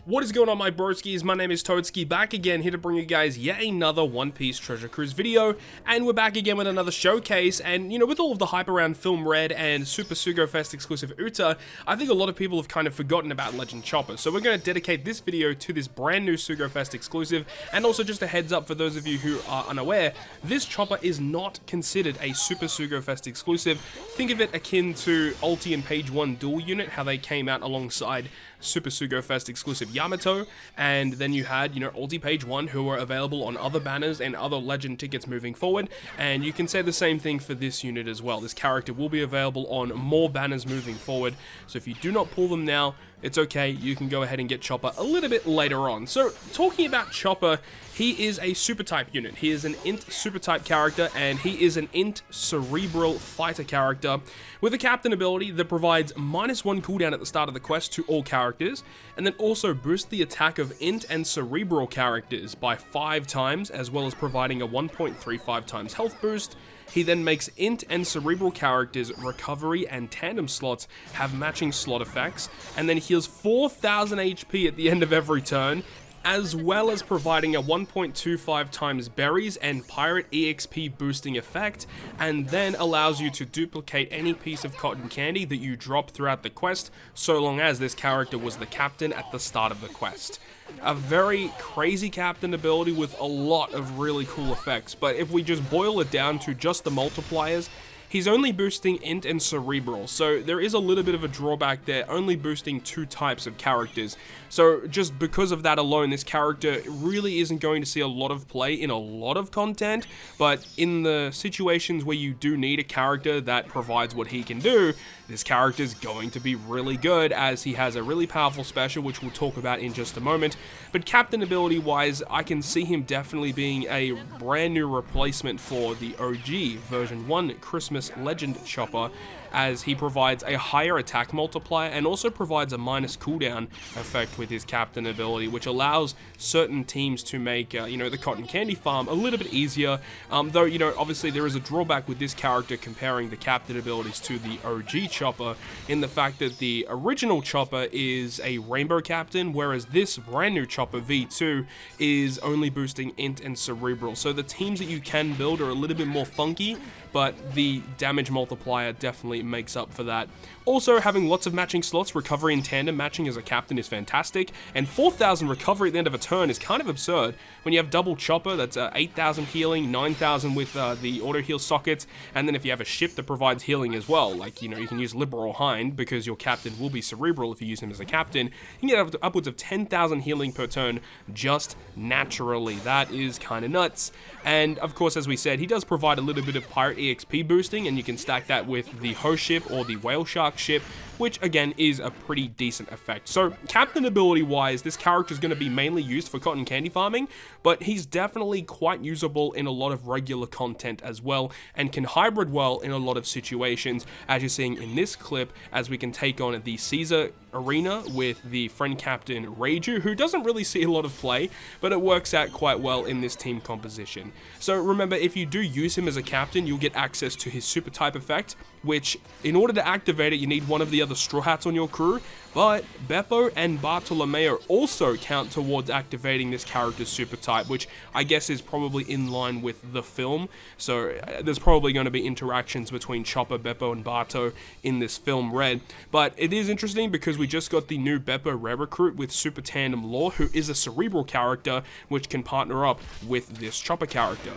What is going on, my broskiis? My name is Toadskii, back again, here to bring you guys yet another One Piece Treasure Cruise video, and we're back again with another showcase. And you know, with all of the hype around Film Red and Super Sugo Fest exclusive Uta, I think a lot of people have kind of forgotten about Legend Chopper, so we're going to dedicate this video to this brand new Sugo Fest exclusive. And also, just a heads up for those of you who are unaware, this chopper is not considered a Super Sugo Fest exclusive. Think of it akin to Ulti and Page 1 dual unit, how they came out alongside Super Sugo Fest exclusive Yamato, and then you had, you know, Ulti Page 1, who are available on other banners and other Legend tickets moving forward, and you can say the same thing for this unit as well. This character will be available on more banners moving forward, so if you do not pull them now, it's okay, you can go ahead and get Chopper a little bit later on. So, talking about Chopper, he is a super type unit. He is an int super type character, and he is an int cerebral fighter character with a captain ability that provides -1 cooldown at the start of the quest to all characters, and then also boosts the attack of int and cerebral characters by 5 times, as well as providing a 1.35 times health boost. He then makes int and cerebral characters' recovery and tandem slots have matching slot effects, and then heals 4,000 HP at the end of every turn, as well as providing a 1.25 times berries and pirate EXP boosting effect, and then allows you to duplicate any piece of cotton candy that you drop throughout the quest, so long as this character was the captain at the start of the quest. A very crazy captain ability with a lot of really cool effects, but if we just boil it down to just the multipliers, he's only boosting int and cerebral, so there is a little bit of a drawback there, only boosting 2 types of characters. So just because of that alone, this character really isn't going to see a lot of play in a lot of content, but in the situations where you do need a character that provides what he can do, this character is going to be really good, as he has a really powerful special, which we'll talk about in just a moment. But captain ability wise, I can see him definitely being a brand new replacement for the OG version 1 Christmas Legend Chopper, as he provides a higher attack multiplier and also provides a minus cooldown effect with his captain ability, which allows certain teams to make, you know, the cotton candy farm a little bit easier. Though, you know, obviously there is a drawback with this character comparing the captain abilities to the OG Chopper, in the fact that the original Chopper is a rainbow captain, whereas this brand new Chopper V2 is only boosting int and cerebral. So the teams that you can build are a little bit more funky, but the damage multiplier definitely makes up for that. Also, having lots of matching slots, recovery and tandem matching as a captain is fantastic, and 4,000 recovery at the end of a turn is kind of absurd. When you have double Chopper, that's 8,000 healing, 9,000 with the auto heal sockets, and then if you have a ship that provides healing as well, like, you know, you can use Liberal Hind, because your captain will be cerebral if you use him as a captain, you can get upwards of 10,000 healing per turn just naturally. That is kind of nuts. And of course, as we said, he does provide a little bit of pirate EXP boosting, and you can stack that with the Ho ship or the Whale Shark ship, which again is a pretty decent effect. So captain ability wise, this character is going to be mainly used for cotton candy farming, but he's definitely quite usable in a lot of regular content as well, and can hybrid well in a lot of situations, as you're seeing in this clip, as we can take on the Caesar arena with the friend captain Reiju, who doesn't really see a lot of play, but it works out quite well in this team composition. So remember, if you do use him as a captain, you'll get access to his super type effect, which in order to activate it, you need one of the other Straw Hats on your crew, but Beppo and Bartolomeo also count towards activating this character's super type, which I guess is probably in line with the film, so there's probably going to be interactions between Chopper, Beppo, and Barto in this Film Red. But it is interesting because we just got the new Beppo Rare Recruit with Super Tandem Lore, who is a cerebral character, which can partner up with this Chopper character.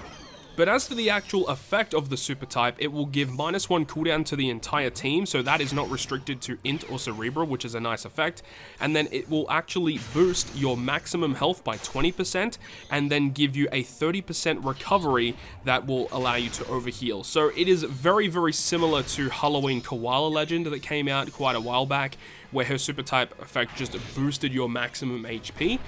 But as for the actual effect of the super type, it will give -1 cooldown to the entire team, so that is not restricted to int or cerebral, which is a nice effect. And then it will actually boost your maximum health by 20%, and then give you a 30% recovery that will allow you to overheal. So it is very, very similar to Halloween Koala Legend that came out quite a while back, where her super type effect just boosted your maximum HP.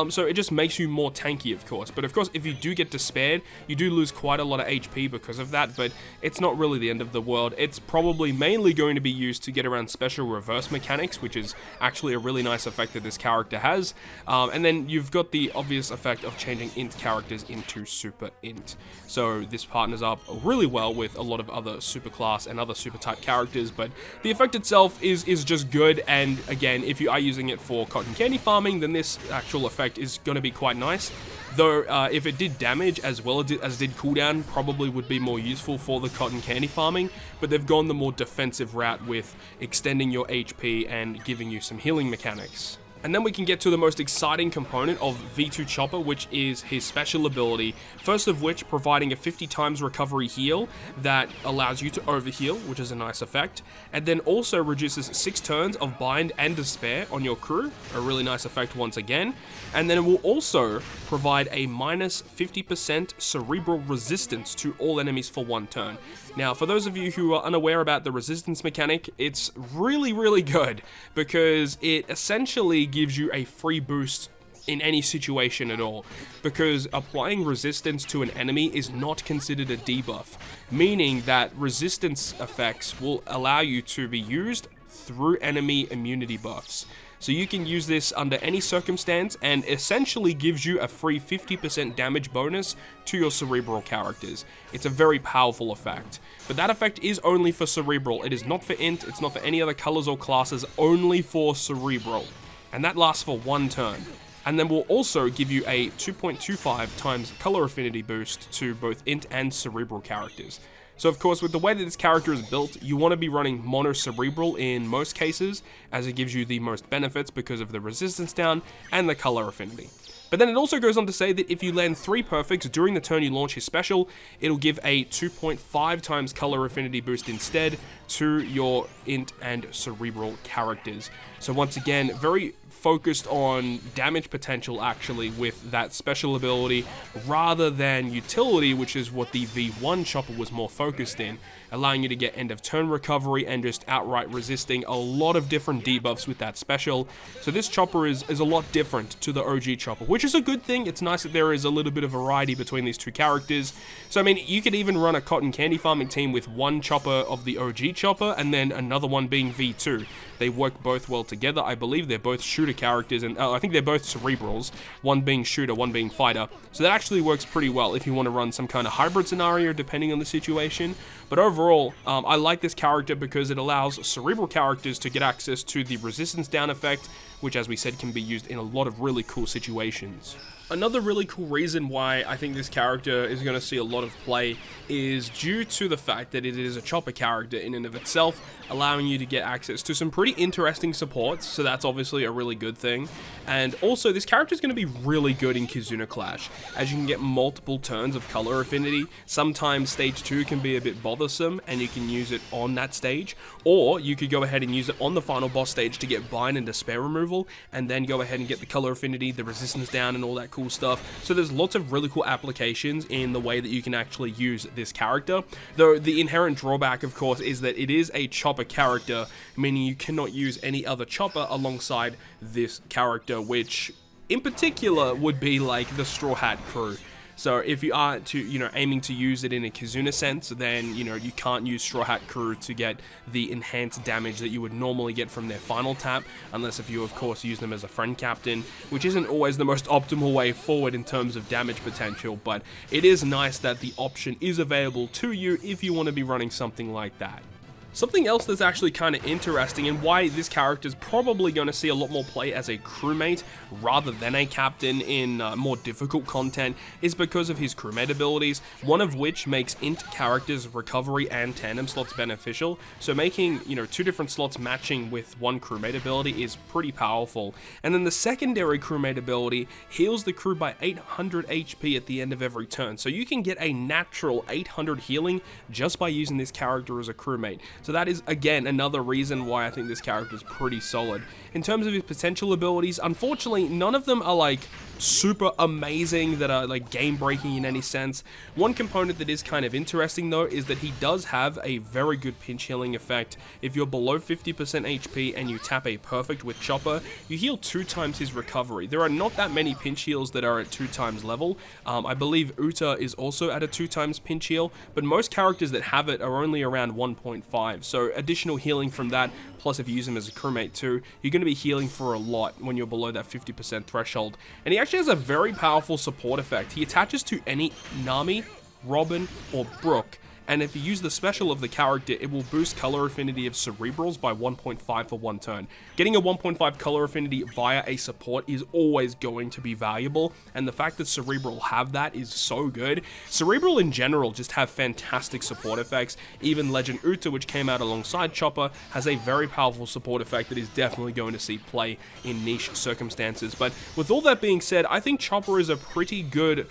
So it just makes you more tanky, of course. But of course, if you do get despaired, you do lose quite a lot of HP because of that, but it's not really the end of the world. It's probably mainly going to be used to get around special reverse mechanics, which is actually a really nice effect that this character has. And then you've got the obvious effect of changing int characters into super int. So this partners up really well with a lot of other super class and other super type characters, but the effect itself is just good. And again, if you are using it for cotton candy farming, then this actual effect is going to be quite nice. Though if it did damage as well as did cooldown, probably would be more useful for the cotton candy farming, but they've gone the more defensive route with extending your HP and giving you some healing mechanics. And then we can get to the most exciting component of V2 Chopper, which is his special ability. First of which, providing a 50 times recovery heal that allows you to overheal, which is a nice effect. And then also reduces 6 turns of bind and despair on your crew, a really nice effect once again. And then it will also provide a minus 50% cerebral resistance to all enemies for 1 turn. Now, for those of you who are unaware about the resistance mechanic, it's really good because it essentially gives you a free boost in any situation at all, because applying resistance to an enemy is not considered a debuff, meaning that resistance effects will allow you to be used through enemy immunity buffs. So you can use this under any circumstance and essentially gives you a free 50% damage bonus to your cerebral characters. It's a very powerful effect. But that effect is only for cerebral. It is not for int, it's not for any other colors or classes, only for cerebral. And that lasts for 1 turn. And then we'll also give you a 2.25 times color affinity boost to both int and cerebral characters. So of course, with the way that this character is built, you want to be running mono cerebral in most cases, as it gives you the most benefits because of the resistance down and the color affinity. But then it also goes on to say that if you land 3 perfects during the turn you launch his special, it'll give a 2.5 times color affinity boost instead to your int and cerebral characters. So once again, very focused on damage potential actually with that special ability rather than utility, which is what the V1 Chopper was more focused in, allowing you to get end of turn recovery and just outright resisting a lot of different debuffs with that special. So this Chopper is a lot different to the OG Chopper, which is a good thing. It's nice that there is a little bit of variety between these 2 characters. So I mean, you could even run a cotton candy farming team with 1 Chopper of the OG Chopper and then another one being V2. They work both well together. I believe they're both shooter characters, and I think they're both cerebrals, one being shooter, one being fighter. So that actually works pretty well if you want to run some kind of hybrid scenario depending on the situation. But overall, I like this character because it allows cerebral characters to get access to the resistance down effect, which as we said can be used in a lot of really cool situations. Another really cool reason why I think this character is going to see a lot of play is due to the fact that it is a chopper character in and of itself, allowing you to get access to some pretty interesting supports, so that's obviously a really good thing. And also, this character is going to be really good in Kizuna Clash, as you can get multiple turns of color affinity. Sometimes stage 2 can be a bit bothersome, and you can use it on that stage, or you could go ahead and use it on the final boss stage to get bind and despair removal, and then go ahead and get the color affinity, the resistance down, and all that cool stuff. So there's lots of really cool applications in the way that you can actually use this character, though the inherent drawback, of course, is that it is a chopper character, meaning you cannot use any other chopper alongside this character, which in particular would be like the Straw Hat crew. So if you are aiming to use it in a Kizuna sense, then you can't use Straw Hat crew to get the enhanced damage that you would normally get from their final tap, unless if you of course use them as a friend captain, which isn't always the most optimal way forward in terms of damage potential, but it is nice that the option is available to you if you want to be running something like that. Something else that's actually kind of interesting, and why this character is probably going to see a lot more play as a crewmate rather than a captain in more difficult content, is because of his crewmate abilities, one of which makes int characters recovery and tandem slots beneficial. So making 2 different slots matching with one crewmate ability is pretty powerful. And then the secondary crewmate ability heals the crew by 800 HP at the end of every turn. So you can get a natural 800 healing just by using this character as a crewmate. So that is, again, another reason why I think this character is pretty solid. In terms of his potential abilities, unfortunately, none of them are like super amazing, that are like game breaking in any sense. One component that is kind of interesting though is that he does have a very good pinch healing effect. If you're below 50% HP and you tap a perfect with Chopper, you heal 2 times his recovery. There are not that many pinch heals that are at 2 times level. I believe Uta is also at a 2 times pinch heal, but most characters that have it are only around 1.5. So additional healing from that, plus if you use him as a crewmate too, you're going to be healing for a lot when you're below that 50% threshold. And he actually has a very powerful support effect. He attaches to any Nami, Robin, or Brook, and if you use the special of the character, it will boost color affinity of Cerebrals by 1.5 for 1 turn. Getting a 1.5 color affinity via a support is always going to be valuable, and the fact that Cerebral have that is so good. Cerebral in general just have fantastic support effects. Even Legend Uta, which came out alongside Chopper, has a very powerful support effect that is definitely going to see play in niche circumstances. But with all that being said, I think Chopper is a pretty good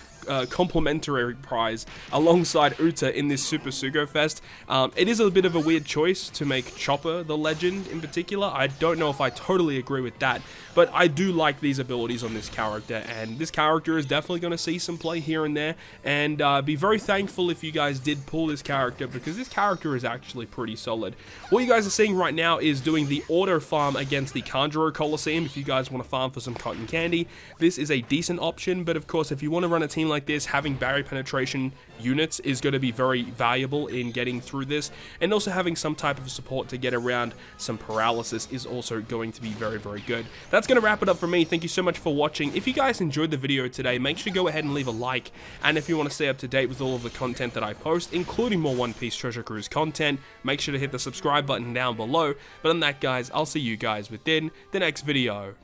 complimentary prize alongside Uta in this Super Sugo Fest. It is a bit of a weird choice to make Chopper the legend in particular. I don't know if I totally agree with that, but I do like these abilities on this character, and this character is definitely going to see some play here and there, and be very thankful if you guys did pull this character, because this character is actually pretty solid. What you guys are seeing right now is doing the auto farm against the Kanjuro Coliseum. If you guys want to farm for some cotton candy, this is a decent option, but of course if you want to run a team like this, having barrier penetration units is going to be very valuable in getting through this, and also having some type of support to get around some paralysis is also going to be very, very good. That's going to wrap it up for me. Thank you so much for watching. If you guys enjoyed the video today, make sure to go ahead and leave a like, and if you want to stay up to date with all of the content that I post, including more One Piece Treasure Cruise content, make sure to hit the subscribe button down below. But on that, guys, I'll see you guys within the next video.